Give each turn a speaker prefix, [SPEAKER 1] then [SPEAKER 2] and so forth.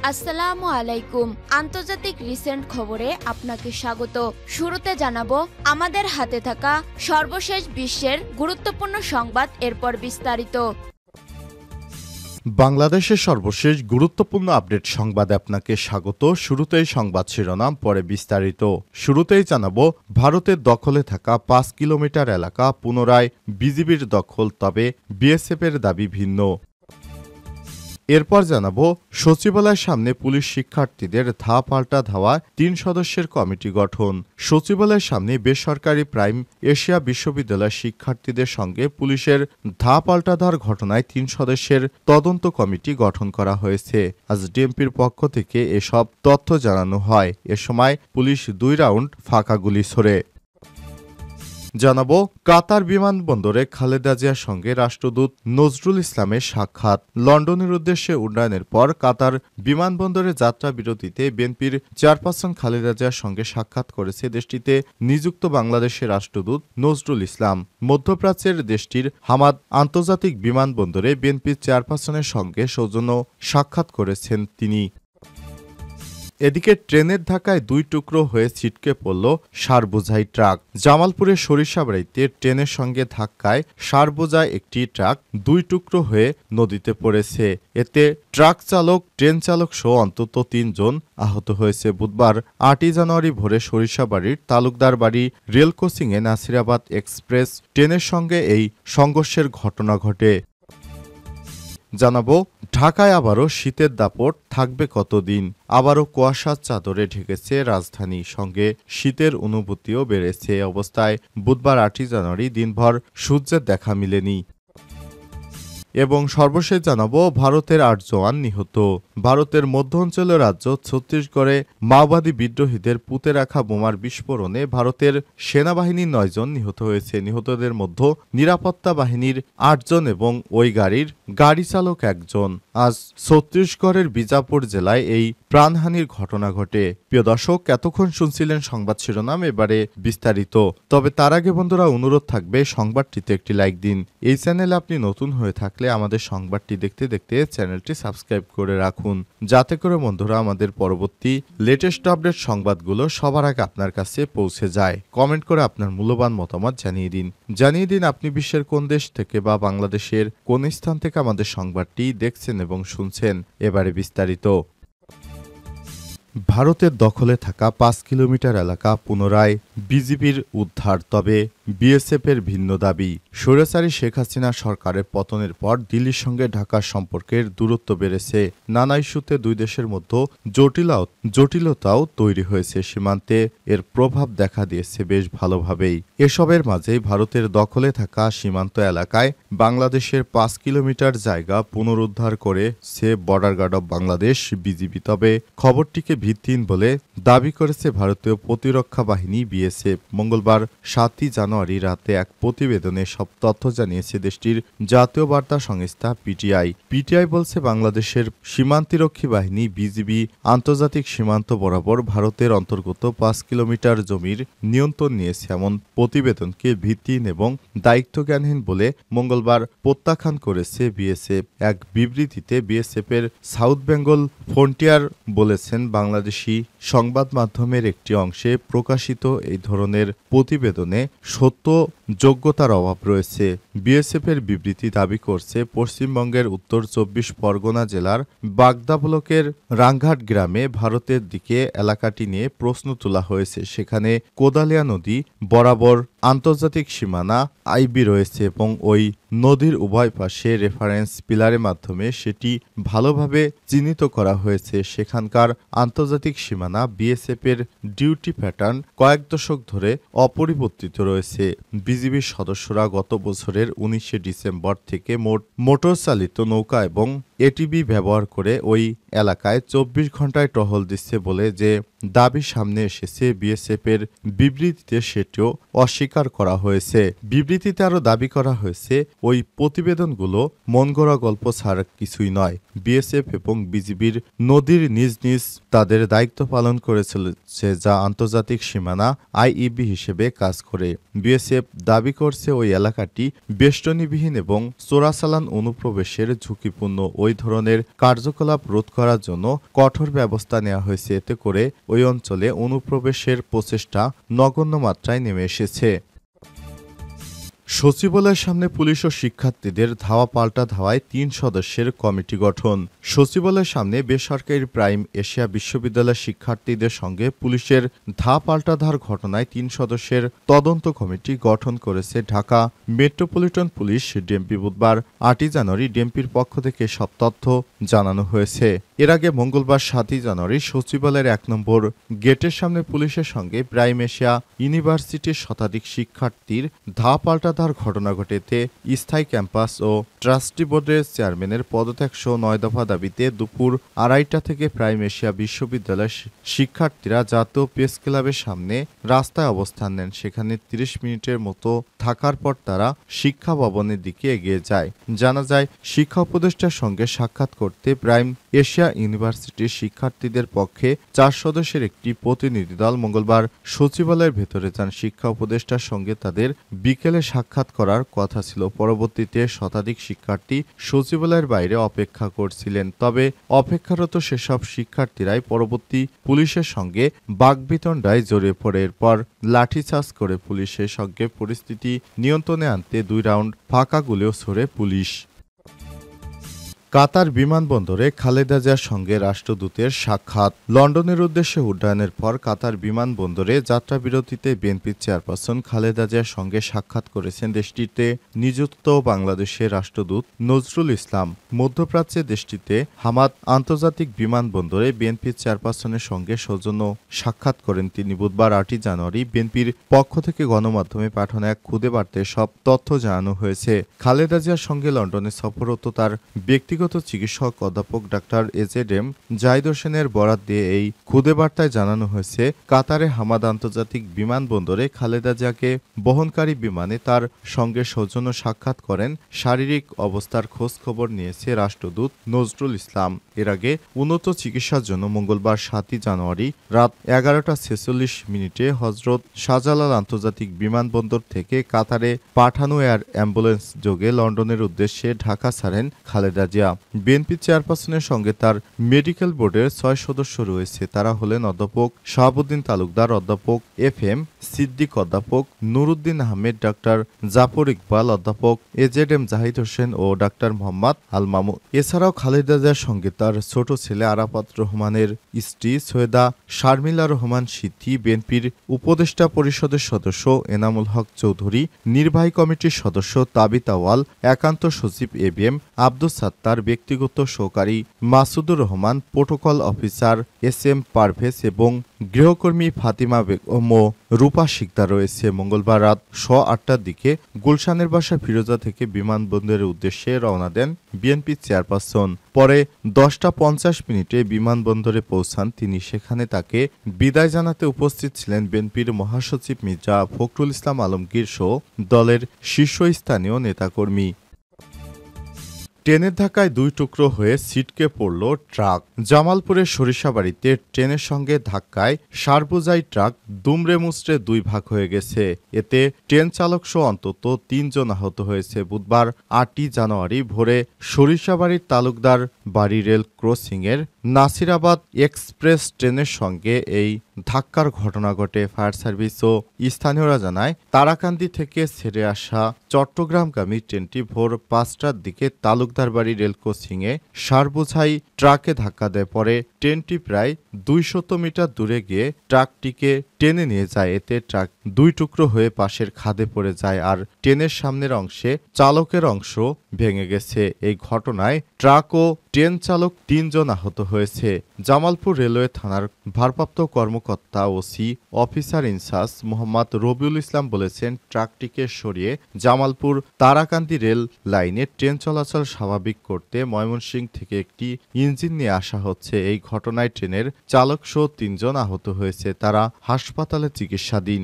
[SPEAKER 1] আসসালামু আলাইকুম। আন্তর্জাতিক রিসেন্ট খবরে আপনাকে স্বাগত। শুরুতে জানাবো আমাদের হাতে থাকা সর্বশেষ বিশ্বের গুরুত্বপূর্ণ সংবাদ, এরপর বিস্তারিত।
[SPEAKER 2] বাংলাদেশের সর্বশেষ গুরুত্বপূর্ণ আপডেট সংবাদে আপনাকে স্বাগত। শুরুতেই সংবাদ শিরোনাম, পরে বিস্তারিত। শুরুতেই জানাবো ভারতের দখলে থাকা ৫ কিলোমিটার এলাকা পুনরায় বিজিবির দখল, তবে বিএসএফের দাবি ভিন্ন। এরপর জানাবো সচিবালয়ের সামনে পুলিশ শিক্ষার্থীদের পাল্টা ধাওয়া, ৩ সদস্যের কমিটি গঠন। সচিবালয়ের সামনে বেসরকারি প্রাইম এশিয়া বিশ্ববিদ্যালয়ের শিক্ষার্থীদের সঙ্গে পুলিশের পাল্টা ধাওয়ার ঘটনায় ৩ সদস্যের তদন্ত কমিটি গঠন করা হয়েছে। আজ ডিএমপির পক্ষ থেকে এসব তথ্য জানানো হয়। এ সময় পুলিশ ২ রাউন্ড ফাঁকা গুলি ছোড়ে। জানাবো কাতার বিমানবন্দরে খালেদা জিয়ার সঙ্গে রাষ্ট্রদূত নজরুল ইসলামের সাক্ষাৎ। লন্ডনের উদ্দেশ্যে উড্ডয়নের পর কাতার বিমানবন্দরে যাত্রা বিরতিতে বিএনপির চেয়ারপারসন খালেদা জিয়ার সঙ্গে সাক্ষাৎ করেছে দেশটিতে নিযুক্ত বাংলাদেশের রাষ্ট্রদূত নজরুল ইসলাম। মধ্যপ্রাচ্যের দেশটির হামাদ আন্তর্জাতিক বিমানবন্দরে বিএনপির চেয়ারপারসনের সঙ্গে সৌজন্য সাক্ষাৎ করেছেন তিনি। এদিকে ট্রেনের ধাক্কায় ২ টুকরো হয়ে ছিটকে পড়ল সারবোঝাই ট্রাক। জামালপুরের সরিষাবাড়িতে ট্রেনের সঙ্গে ধাক্কায় সারবোঝাই একটি ট্রাক ২ টুকরো হয়ে নদীতে পড়েছে। এতে ট্রাক চালক, ট্রেন চালক সহ অন্তত ৩ জন আহত হয়েছে। বুধবার ৮ই জানুয়ারি ভোরে সরিষাবাড়ির তালুকদার বাড়ি রেল ক্রসিংয়ে নাসিরাবাদ এক্সপ্রেস ট্রেনের সঙ্গে এই সংঘর্ষের ঘটনা ঘটে। জানাবো ঢাকায় আবারও শীতের দাপট থাকবে কতদিন। আবারও কুয়াশার চাদরে ঢেকেছে রাজধানী, সঙ্গে শীতের অনুভূতিও বেড়েছে। অবস্থায় বুধবার ৮ই জানুয়ারি দিনভর সূর্যের দেখা মিলেনি। এবং সর্বশেষ জানাবো ভারতের ৮ জওয়ান নিহত। ভারতের মধ্য অঞ্চলের রাজ্য ছত্তিশগড়ে মাওবাদী বিদ্রোহীদের পুঁতে রাখা বোমার বিস্ফোরণে ভারতের সেনাবাহিনীর ৯ জন নিহত হয়েছে। নিহতদের মধ্যে নিরাপত্তা বাহিনীর ৮ জন এবং ওই গাড়ির গাড়ি চালক ১ জন। আজ ছত্তিশগড়ের বিজাপুর জেলায় এই প্রাণহানির ঘটনা ঘটে। প্রিয় দর্শক, এতক্ষণ শুনছিলেন সংবাদ শিরোনাম, এবারে বিস্তারিত। তবে তার আগে বন্ধুরা অনুরোধ থাকবে সংবাদটিতে একটি লাইক দিন। এই চ্যানেলে আপনি নতুন হয়ে থাকলে আমাদের সংবাদটি দেখতে দেখতে চ্যানেলটি সাবস্ক্রাইব করে রাখুন, যাতে করে বন্ধুরা আমাদের পরবর্তী লেটেস্ট আপডেট সংবাদগুলো সবার আগে আপনার কাছে পৌঁছে যায়। কমেন্ট করে আপনার মূল্যবান মতামত জানিয়ে দিন আপনি বিশ্বের কোন দেশ থেকে বা বাংলাদেশের কোন স্থান থেকে আমাদের সংবাদটি দেখছেন এবং শুনছেন। এবারে বিস্তারিত। ভারতের দখলে থাকা ৫ কিলোমিটার এলাকা পুনরায় বিজিবির উদ্ধার, তবে বিএসএফের ভিন্ন দাবি। স্বৈরাচারী শেখ হাসিনা সরকারের পতনের পর দিল্লির সঙ্গে ঢাকার সম্পর্কের দূরত্ব বেড়েছে। নানা ইস্যুতে দুই দেশের মধ্যে জটিলতাও তৈরি হয়েছে। সীমান্তে এর প্রভাব দেখা দিয়েছে বেশ ভালোভাবেই। এসবের মাঝেই ভারতের দখলে থাকা সীমান্ত এলাকায় বাংলাদেশের ৫ কিলোমিটার জায়গা পুনরুদ্ধার করেছে Border Guard of Bangladesh BGB. তবে খবরটিকে ভিত্তিহীন বলে দাবি করেছে ভারতীয় প্রতিরক্ষা বাহিনী বিএসএফ। মঙ্গলবার ৭ই জানুয়ারি রাতে এক প্রতিবেদনে সব তথ্য জানিয়েছে দেশটির জাতীয় বার্তা সংস্থা পিটিআই বলছে বাংলাদেশের সীমান্তিরক্ষী বাহিনী বিজিবি আন্তর্জাতিক সীমান্ত বরাবর ভারতের অন্তর্গত ৫ কিলোমিটার জমির নিয়ন্ত্রণ নিয়েছে। এমন প্রতিবেদনকে ভিত্তিহীন এবং দায়িত্বজ্ঞানহীন বলে মঙ্গলবার প্রত্যাখ্যান করেছে বিএসএফ। এক বিবৃতিতে বিএসএফের সাউথ বেঙ্গল ফ্রন্টিয়ার বলেছেন বাংলাদেশি সংবাদ মাধ্যমের একটি অংশে প্রকাশিত এই ধরনের প্রতিবেদনে সত্য যোগ্যতার অভাব রয়েছে। বিএসএফের বিবৃতি দাবি করছে পশ্চিমবঙ্গের উত্তর ২৪ পরগনা জেলার বাগদা ব্লকের রাংঘাট গ্রামে ভারতের দিকে এলাকাটি নিয়ে প্রশ্ন তোলা হয়েছে। সেখানে কোদালিয়া নদী বরাবর আন্তর্জাতিক সীমানা আইবি রয়েছে এবং ওই নদীর উভয় পাশে রেফারেন্স পিলারের মাধ্যমে সেটি ভালোভাবে চিহ্নিত করা হয়েছে। সেখানকার আন্তর্জাতিক সীমানা বিএসএফের ডিউটি প্যাটার্ন কয়েক দশক ধরে অপরিবর্তিত রয়েছে। বিজিবির সদস্যরা গত বছরের ১৯শে ডিসেম্বর থেকে মোটর চালিত নৌকা এবং এটিবি ব্যবহার করে ওই এলাকায় ২৪ ঘন্টায় টহল দিচ্ছে বলে যে দাবি সামনে এসেছে বিএসএফের বিবৃতিতে সেটিও অস্বীকার করা হয়েছে। বিবৃতিতে আরও দাবি করা হয়েছে ওই প্রতিবেদনগুলো মন গড়া গল্প ছাড়া কিছুই নয়। বিএসএফ এবং বিজিবির নদীর নিজ নিজ তাদের দায়িত্ব পালন করে চলেছে, যা আন্তর্জাতিক সীমানা আইইবি হিসেবে কাজ করে। বিএসএফ দাবি করছে ওই এলাকাটি বেষ্টনীবিহীন এবং চোরাচালান অনুপ্রবেশের ঝুঁকিপূর্ণ। ওই ওই ধরনের কার্যকলাপ রোধ করার জন্য কঠোর ব্যবস্থা নেওয়া হয়েছে। এতে করে ওই অঞ্চলে অনুপ্রবেশের প্রচেষ্টা নগণ্য মাত্রায় নেমে এসেছে। সচিবালয়ের সামনে পুলিশ ও শিক্ষার্থীদের ধাওয়া পাল্টা ধাওয়ায় ৩ সদস্যের কমিটি গঠন। সচিবালয়ের সামনে বেসরকারি প্রাইম এশিয়া বিশ্ববিদ্যালয়ের শিক্ষার্থীদের সঙ্গে পুলিশের ধাওয়া পাল্টা ধাওয়ার ঘটনায় ৩ সদস্যের তদন্ত কমিটি গঠন করেছে ঢাকা মেট্রোপলিটন পুলিশ ডিএমপি। বুধবার ৮ই জানুয়ারি ডিএমপির পক্ষ থেকে সব তথ্য জানানো হয়েছে। এর আগে মঙ্গলবার ৭ই জানুয়ারি সচিবালয়ের ১ নম্বর গেটের সামনে পুলিশের সঙ্গে প্রাইম এশিয়া ইউনিভার্সিটির শতাধিক শিক্ষার্থীর ধাওয়া পাল্টা ঘটনা ঘটে। এতে স্থায়ী ক্যাম্পাস ও ট্রাস্টি বোর্ডের চেয়ারম্যানের পদত্যাগ সহ ৯ দফা দাবিতে দুপুর ২:৩০ থেকে প্রাইম এশিয়া বিশ্ববিদ্যালয়ের শিক্ষার্থীরা জাতীয় প্রেস ক্লাবের সামনে রাস্তায় অবস্থান নেন। সেখানে ৩০ মিনিটের মতো থাকার পর তারা শিক্ষা ভবনের দিকে এগিয়ে যায়। জানা যায়, শিক্ষা উপদেষ্টার সঙ্গে সাক্ষাৎ করতে প্রাইম এশিয়া ইউনিভার্সিটির শিক্ষার্থীদের পক্ষে ৪ সদস্যের একটি প্রতিনিধি দল মঙ্গলবার সচিবালয়ের ভেতরে যান। শিক্ষা উপদেষ্টার সঙ্গে তাদের বিকেলে সাক্ষাৎ করার কথা ছিল। পরবর্তীতে শতাধিক শিক্ষার্থী সচিবালয়ের বাইরে অপেক্ষা করছিলেন। তবে অপেক্ষারত সেসব শিক্ষার্থীরাই পরবর্তী পুলিশের সঙ্গে বাকবিতণ্ডায় জড়িয়ে পড়ে। এরপর লাঠিচার্জ করে পুলিশের সঙ্গে পরিস্থিতি নিয়ন্ত্রণে আনতে ২ রাউন্ড ফাঁকা গুলিও ছোড়ে পুলিশ। কাতার বিমানবন্দরে খালেদা জিয়ার সঙ্গে রাষ্ট্রদূতের সাক্ষাৎ। লন্ডনের উদ্দেশ্যে উড্ডয়নের পর কাতার বিমানবন্দরে যাত্রাবিরতিতে বিএনপির চেয়ারপারসন খালেদা জিয়ার সঙ্গে সাক্ষাৎ করেছেন দেশটিতে নিযুক্ত বাংলাদেশের রাষ্ট্রদূত নজরুল ইসলাম। মধ্যপ্রাচ্যে দেশটিতে হামাদ আন্তর্জাতিক বিমানবন্দরে বিএনপির চেয়ারপারসনের সঙ্গে সৌজন্য সাক্ষাৎ করেন তিনি। বুধবার ৮ই জানুয়ারি বিএনপির পক্ষ থেকে গণমাধ্যমে পাঠানো এক খুদে বার্তায় সব তথ্য জানানো হয়েছে। খালেদা জিয়ার সঙ্গে লন্ডনে সফররত তার ব্যক্তিগত চিকিৎসক অধ্যাপক ডাক্তার এজেডএম জাহিদ হোসেনের বরাত দিয়ে এই খুদে বার্তায় জানানো হয়েছে, কাতারে হামাদ আন্তর্জাতিক বিমানবন্দরে খালেদা জিয়াকে বহনকারী বিমানে তার সঙ্গে সৌজন্য সাক্ষাৎ করেন। শারীরিক অবস্থার খোঁজ খবর নিয়েছে রাষ্ট্রদূত নজরুল ইসলাম। এর আগে উন্নত চিকিৎসার জন্য মঙ্গলবার ৭ই জানুয়ারি রাত ১১টা ৪৬ হজরত শাহজালাল আন্তর্জাতিক বিমানবন্দর থেকে কাতারে পাঠানো এয়ার অ্যাম্বুলেন্স যোগে লন্ডনের উদ্দেশ্যে ঢাকা ছাড়েন খালেদা জিয়া। বিএনপি চেয়ারপারসনের সঙ্গে তার মেডিকেল বোর্ডের ৬ সদস্য রয়েছে। তারা হলেন অধ্যাপক শাহাবুদ্দিন তালুকদার, অধ্যাপক FM সিদ্দিক, অধ্যাপক নুরুদ্দিন আহমেদ, ডাক্তার জাফর ইকবাল, অধ্যাপক এজেডএম জাহিদ হোসেন ও ডাক্তার মোহাম্মদ আল মামুন। এছাড়াও খালেদা জিয়ার সঙ্গে তার ছোট ছেলে আরাফাত রহমানের স্ত্রী সৈয়দা শারমিলা রহমান সিথি, বিএনপির উপদেষ্টা পরিষদের সদস্য এনামুল হক চৌধুরী, নির্বাহী কমিটির সদস্য তাবিত আওয়াল, একান্ত সচিব ABM আব্দুস সাত্তার, ব্যক্তিগত সহকারী Masudur Rahman, protocol officer SM Parvez এবং গৃহকর্মী ফাতিমা বেগম ও রূপা শিকদার রয়েছে। মঙ্গলবার রাত ৮টার দিকে গুলশানের বাসা ফিরোজা থেকে বিমানবন্দরের উদ্দেশ্যে রওনা দেন বিএনপি চেয়ারপারসন। পরে ১০টা ৫০ বিমানবন্দরে পৌঁছান তিনি। সেখানে তাকে বিদায় জানাতে উপস্থিত ছিলেন বিএনপির মহাসচিব মির্জা ফখরুল ইসলাম আলমগীর সহ দলের শীর্ষস্থানীয় নেতাকর্মী। ট্রেনের ধাক্কায় ২ টুকরো হয়ে ছিটকে পড়ল ট্রাক। জামালপুরের সরিষাবাড়িতে ট্রেনের সঙ্গে ধাক্কায় সারবোঝাই ট্রাক দুমড়ে মুচড়ে ২ ভাগ হয়ে গেছে। এতে ট্রেন চালক সহ অন্তত ৩ জন আহত হয়েছে। বুধবার ৮ই জানুয়ারি ভোরে সরিষাবাড়ির তালুকদার বাড়ি রেল ক্রসিংয়ের নাসিরাবাদ এক্সপ্রেস ট্রেনের সঙ্গে এই ধাক্কার ঘটনা ঘটে। ফায়ার সার্ভিস ও স্থানীয়রা জানায়, তারাকান্দি থেকে ছেড়ে আসা চট্টগ্রামগামী ট্রেনটি ভোর ৫টার দিকে তালুকদারবাড়ি রেল ক্রসিংয়ে সারবোঝাই ট্রাকে ধাক্কা দেয়। পরে ট্রেনটি প্রায় ২০০ মিটার দূরে গিয়ে ট্রাকটিকে টেনে নিয়ে যায়। এতে ট্রাক ২ টুকরো হয়ে পাশের খাদে পড়ে যায়, আর ট্রেনের সামনের অংশে চালকের অংশ ভেঙে গেছে। এই ঘটনায় ট্রাক ও ট্রেন চালক ৩ জন আহত হয়েছে। জামালপুর রেলওয়ে থানার ভারপ্রাপ্ত কর্মকর্তা OC officer in charge Mohammad Rabiul Islam বলেছেন, ট্রাকটিকে সরিয়ে জামালপুর তারাকান্দি রেল লাইনে ট্রেন চলাচল স্বাভাবিক করতে ময়মনসিংহ থেকে একটি ইঞ্জিন নিয়ে আসা হচ্ছে। এই ঘটনায় ট্রেনের চালক সহ ৩ জন আহত হয়েছে। তারা হাসপাতালে চিকিৎসাধীন।